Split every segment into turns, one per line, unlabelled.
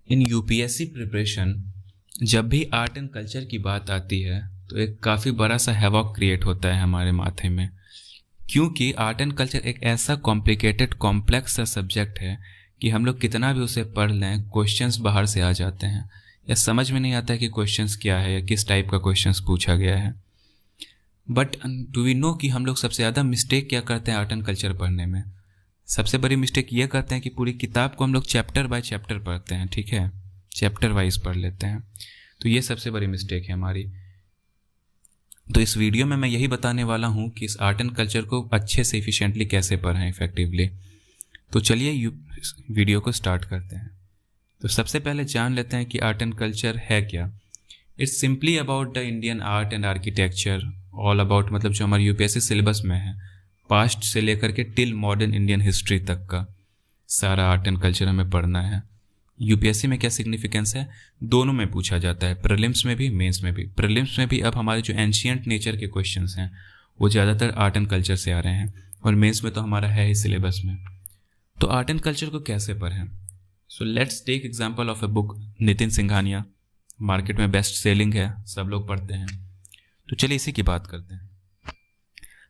इन UPSC preparation जब भी art and culture की बात आती है तो एक काफ़ी बड़ा सा हैवॉक क्रिएट होता है हमारे माथे में, क्योंकि आर्ट एंड कल्चर एक ऐसा कॉम्प्लिकेटेड कॉम्प्लेक्स सा सब्जेक्ट है कि हम लोग कितना भी उसे पढ़ लें क्वेश्चंस बाहर से आ जाते हैं या समझ में नहीं आता कि क्वेश्चंस क्या है या किस टाइप का क्वेश्चंस पूछा गया है। बट डू वी नो कि हम लोग सबसे ज़्यादा मिस्टेक क्या करते हैं आर्ट एंड कल्चर पढ़ने में? सबसे बड़ी मिस्टेक ये करते हैं कि पूरी किताब को हम लोग चैप्टर बाय चैप्टर पढ़ते हैं, ठीक है, चैप्टर वाइज पढ़ लेते हैं। तो ये सबसे बड़ी मिस्टेक है हमारी। तो इस वीडियो में मैं यही बताने वाला हूँ कि इस आर्ट एंड कल्चर को अच्छे से इफिशिएंटली कैसे पढ़ें इफेक्टिवली। तो चलिए वीडियो को स्टार्ट करते हैं। तो सबसे पहले जान लेते हैं कि आर्ट एंड कल्चर है क्या। It's simply about the Indian art and architecture, all about, मतलब जो हमारे यूपीएससी सिलेबस में है, पास्ट से लेकर के टिल मॉडर्न इंडियन हिस्ट्री तक का सारा आर्ट एंड कल्चर हमें पढ़ना है। यूपीएससी में क्या सिग्निफिकेंस है, दोनों में पूछा जाता है, प्रीलिम्स में भी मेंस में भी। प्रीलिम्स में भी अब हमारे जो एंशिएंट नेचर के क्वेश्चंस हैं वो ज़्यादातर आर्ट एंड कल्चर से आ रहे हैं, और मेंस में तो हमारा है ही सिलेबस में। तो आर्ट एंड कल्चर को कैसे पढ़ें? So let's take example of a book, Nitin Singhania, market में बेस्ट सेलिंग है, सब लोग पढ़ते हैं। तो चलिए इसी की बात करते हैं।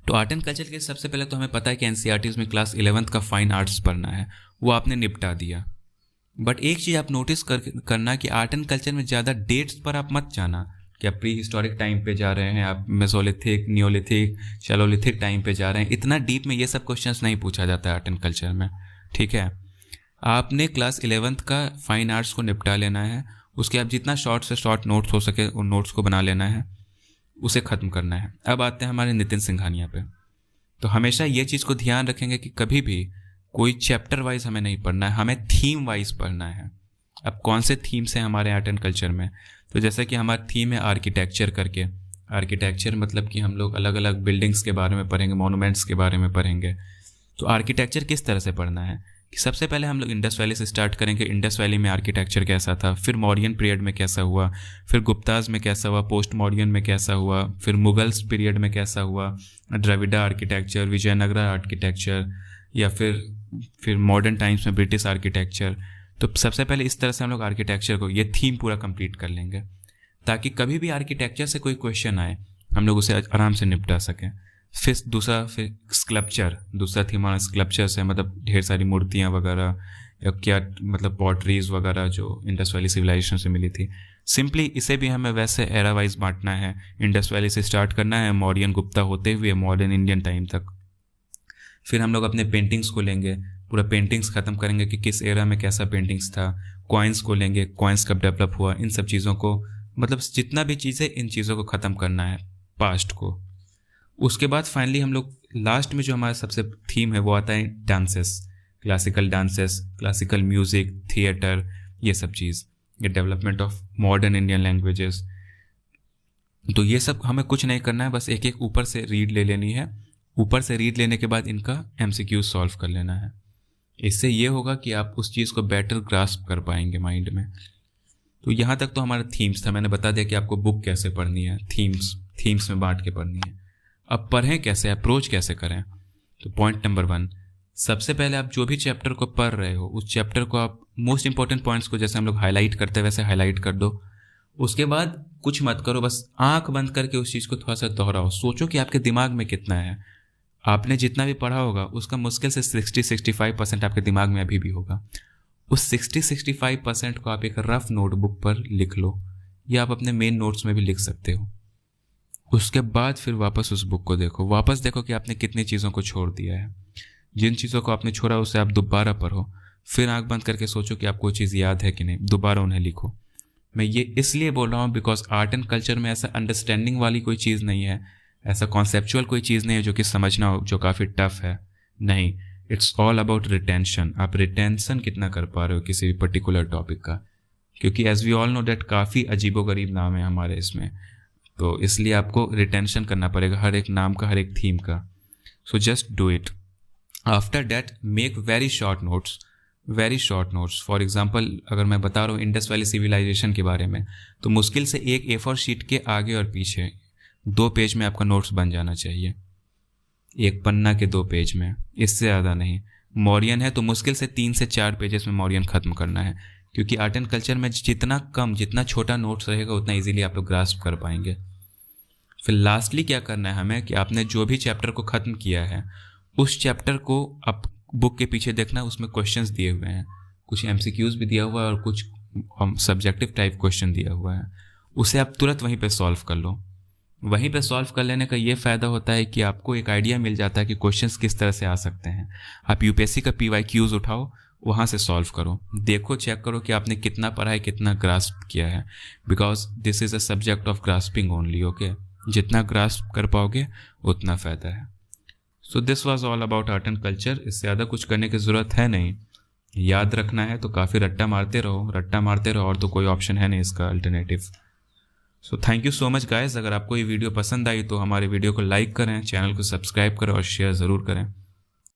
तो आर्ट एंड कल्चर के सबसे पहले तो हमें पता है कि एनसीईआरटीज़ में क्लास 11th का फाइन आर्ट्स पढ़ना है, वो आपने निपटा दिया। बट एक चीज़ आप नोटिस करना कि आर्ट एंड कल्चर में ज़्यादा डेट्स पर आप मत जाना कि आप प्री हिस्टोरिक टाइम पे जा रहे हैं, आप मेसोलिथिक, नियोलिथिक, शैलोलिथिक टाइम पे जा रहे हैं। इतना डीप में ये सब क्वेश्चंस नहीं पूछा जाता है आर्ट एंड कल्चर में, ठीक है। आपने क्लास 11th का फाइन आर्ट्स को निपटा लेना है, उसके आप जितना शॉर्ट से शॉर्ट नोट्स हो सके उन नोट्स को बना लेना है, उसे ख़त्म करना है। अब आते हैं हमारे नितिन सिंघानिया पे। तो हमेशा ये चीज़ को ध्यान रखेंगे कि कभी भी कोई चैप्टर वाइज हमें नहीं पढ़ना है, हमें थीम वाइज पढ़ना है। अब कौन से थीम्स हैं हमारे आर्ट एंड कल्चर में? तो जैसे कि हमारा थीम है आर्किटेक्चर करके। आर्किटेक्चर मतलब कि हम लोग अलग अलग बिल्डिंग्स के बारे में पढ़ेंगे, मॉन्यूमेंट्स के बारे में पढ़ेंगे। तो आर्किटेक्चर किस तरह से पढ़ना है कि सबसे पहले हम लोग इंडस वैली से स्टार्ट करेंगे। इंडस वैली में आर्किटेक्चर कैसा था, फिर मौर्यन पीरियड में कैसा हुआ, फिर गुप्ताज में कैसा हुआ, पोस्ट मौर्यन में कैसा हुआ, फिर मुगल्स पीरियड में कैसा हुआ, द्रविड़ा आर्किटेक्चर, विजयनगरा आर्किटेक्चर, या फिर मॉडर्न टाइम्स में ब्रिटिश आर्किटेक्चर। तो सबसे पहले इस तरह से हम लोग आर्किटेक्चर को, ये थीम पूरा कंप्लीट कर लेंगे ताकि कभी भी आर्किटेक्चर से कोई क्वेश्चन आए हम लोग उसे आराम से निपटा सकें। फिर स्कल्पचर, दूसरा थीम हमारा स्कल्पचर से, मतलब ढेर सारी मूर्तियाँ वगैरह या क्या, मतलब पॉटरीज वगैरह जो इंडस वैली सिविलाइजेशन से मिली थी। सिंपली इसे भी हमें वैसे एरा वाइज बांटना है। इंडस वैली से स्टार्ट करना है, मौर्यन गुप्ता होते हुए मॉडर्न इंडियन टाइम तक। फिर हम लोग अपने पेंटिंग्स को लेंगे, पूरा पेंटिंग्स ख़त्म करेंगे कि किस एरा में कैसा पेंटिंग्स था। कॉइन्स को लेंगे, कॉइन्स कब डेवलप हुआ, इन सब चीज़ों को, मतलब जितना भी चीज़ें, इन चीज़ों को ख़त्म करना है, पास्ट को। उसके बाद फाइनली हम लोग लास्ट में जो हमारा सबसे थीम है वो आता है dances, classical dances, classical music, theatre, ये सब चीज़, ये development of modern Indian languages. तो ये सब हमें कुछ नहीं करना है, बस एक एक ऊपर से रीड ले लेनी है। ऊपर से रीड लेने के बाद इनका एमसीक्यूज सॉल्व कर लेना है। इससे ये होगा कि आप उस चीज़ को बेटर ग्रास्प कर पाएंगे माइंड में। तो यहाँ तक तो हमारा थीम्स था, मैंने बता दिया कि आपको बुक कैसे पढ़नी है, थीम्स में बांट के पढ़नी है। अब पढ़ें कैसे, अप्रोच कैसे करें? तो पॉइंट नंबर 1, सबसे पहले आप जो भी चैप्टर को पढ़ रहे हो उस चैप्टर को आप मोस्ट इंपॉर्टेंट पॉइंट्स को जैसे हम लोग हाईलाइट करते हैं वैसे हाईलाइट कर दो। उसके बाद कुछ मत करो, बस आंख बंद करके उस चीज़ को थोड़ा सा दोहराओ। सोचो कि आपके दिमाग में कितना है। आपने जितना भी पढ़ा होगा उसका मुश्किल से 60-65% आपके दिमाग में अभी भी होगा। उस 60-65% को आप एक रफ नोटबुक पर लिख लो, या आप अपने मेन नोट्स में भी लिख सकते हो। उसके बाद फिर वापस उस बुक को देखो, वापस देखो कि आपने कितनी चीज़ों को छोड़ दिया है। जिन चीज़ों को आपने छोड़ा उसे आप दोबारा पढ़ो। फिर आंख बंद करके सोचो कि आपको चीज़ याद है कि नहीं, दोबारा उन्हें लिखो। मैं ये इसलिए बोल रहा हूँ बिकॉज आर्ट एंड कल्चर में ऐसा अंडरस्टैंडिंग वाली कोई चीज़ नहीं है, ऐसा कॉन्सेप्चुअल कोई चीज़ नहीं है जो कि समझना हो, जो काफ़ी टफ है। नहीं, इट्स ऑल अबाउट रिटेंशन। आप रिटेंशन कितना कर पा रहे हो किसी भी पर्टिकुलर टॉपिक का, क्योंकि as we all know that काफ़ी अजीबोगरीब नाम है हमारे इसमें, तो इसलिए आपको रिटेंशन करना पड़ेगा हर एक नाम का, हर एक थीम का। So just do it. After that make very short notes. For example अगर मैं बता रहा हूँ इंडस वैली सिविलाइजेशन के बारे में, तो मुश्किल से एक A4 शीट के आगे और पीछे 2 पेज में आपका नोट्स बन जाना चाहिए, एक पन्ना के 2 पेज में, इससे ज़्यादा नहीं। मौर्यन है तो मुश्किल से 3 से 4 पेजेस में मौर्यन ख़त्म करना है। क्योंकि आर्ट एंड कल्चर में जितना छोटा नोट्स रहेगा उतना इजीली आप लोग ग्रास्प कर पाएंगे। फिर लास्टली क्या करना है हमें कि आपने जो भी चैप्टर को ख़त्म किया है उस चैप्टर को आप बुक के पीछे देखना, उसमें क्वेश्चंस दिए हुए हैं, कुछ MCQs भी दिया हुआ है और कुछ सब्जेक्टिव टाइप क्वेश्चन दिया हुआ है, उसे आप तुरंत वहीं पे सॉल्व कर लो। वहीं पे सॉल्व कर लेने का ये फ़ायदा होता है कि आपको एक आइडिया मिल जाता है कि क्वेश्चंस किस तरह से आ सकते हैं। आप UPSC का PYQs उठाओ, वहाँ से सॉल्व करो, देखो चेक करो कि आपने कितना पढ़ा है, कितना ग्रास्प किया है, because this is a subject of grasping only. Okay, जितना ग्रास्प कर पाओगे उतना फ़ायदा है। So this was all about art and culture. इससे ज़्यादा कुछ करने की ज़रूरत है नहीं। याद रखना है तो काफ़ी रट्टा मारते रहो और तो कोई ऑप्शन है नहीं इसका alternative. So thank you so much guys. अगर आपको ये वीडियो पसंद आई तो हमारे वीडियो को लाइक करें, चैनल को सब्सक्राइब करें और शेयर ज़रूर करें।